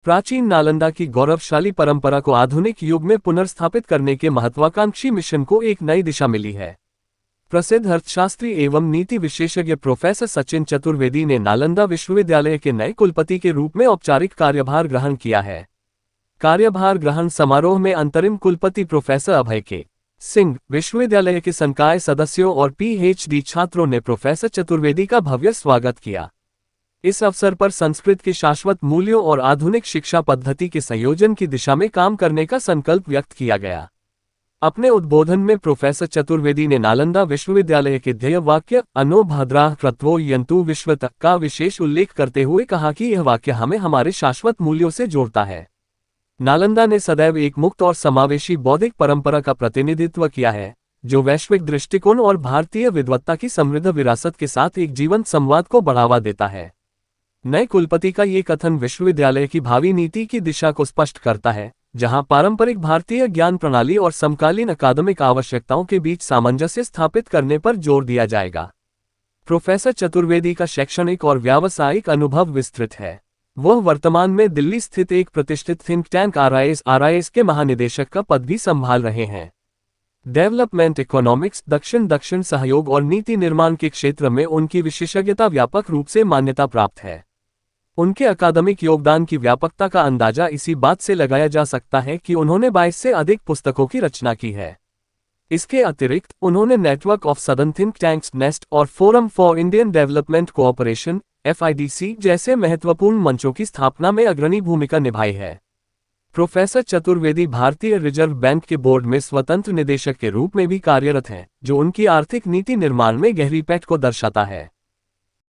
प्राचीन नालंदा की गौरवशाली परंपरा को आधुनिक युग में पुनर्स्थापित करने के महत्वाकांक्षी मिशन को एक नई दिशा मिली है। प्रसिद्ध अर्थशास्त्री एवं नीति विशेषज्ञ प्रोफेसर सचिन चतुर्वेदी ने नालंदा विश्वविद्यालय के नए कुलपति के रूप में औपचारिक कार्यभार ग्रहण किया है। कार्यभार ग्रहण समारोह में अंतरिम कुलपति प्रोफेसर अभय के सिंह, विश्वविद्यालय के संकाय सदस्यों और पीएचडी छात्रों ने प्रोफेसर चतुर्वेदी का भव्य स्वागत किया। इस अवसर पर संस्कृत के शाश्वत मूल्यों और आधुनिक शिक्षा पद्धति के संयोजन की दिशा में काम करने का संकल्प व्यक्त किया गया। अपने उद्बोधन में प्रोफेसर चतुर्वेदी ने नालंदा विश्वविद्यालय के ध्येय वाक्य अनो भद्राः क्रत्वो यन्तु विश्वतः का विशेष उल्लेख करते हुए कहा कि यह वाक्य हमें हमारे शाश्वत मूल्यों से जोड़ता है। नालंदा ने सदैव एक मुक्त और समावेशी बौद्धिक परंपरा का प्रतिनिधित्व किया है, जो वैश्विक दृष्टिकोण और भारतीय विद्वत्ता की समृद्ध विरासत के साथ एक जीवंत संवाद को बढ़ावा देता है। नए कुलपति का ये कथन विश्वविद्यालय की भावी नीति की दिशा को स्पष्ट करता है, जहां पारंपरिक भारतीय ज्ञान प्रणाली और समकालीन अकादमिक आवश्यकताओं के बीच सामंजस्य स्थापित करने पर जोर दिया जाएगा। प्रोफेसर चतुर्वेदी का शैक्षणिक और व्यावसायिक अनुभव विस्तृत है। वह वर्तमान में दिल्ली स्थित एक प्रतिष्ठित थिंक टैंक आरआईएस के महानिदेशक का पद भी संभाल रहे हैं। डेवलपमेंट इकोनॉमिक्स, दक्षिण सहयोग और नीति निर्माण के क्षेत्र में उनकी विशेषज्ञता व्यापक रूप से मान्यता प्राप्त है। उनके अकादमिक योगदान की व्यापकता का अंदाजा इसी बात से लगाया जा सकता है कि उन्होंने 22 से अधिक पुस्तकों की रचना की है। इसके अतिरिक्त उन्होंने network of southern think tanks NeST और forum for Indian development cooperation FIDC जैसे महत्वपूर्ण मंचों की स्थापना में अग्रणी भूमिका निभाई है। प्रोफेसर चतुर्वेदी भारतीय रिजर्व बैंक के बोर्ड में स्वतंत्र निदेशक के रूप में भी कार्यरत हैं, जो उनकी आर्थिक नीति निर्माण में गहरी पैठ को दर्शाता है।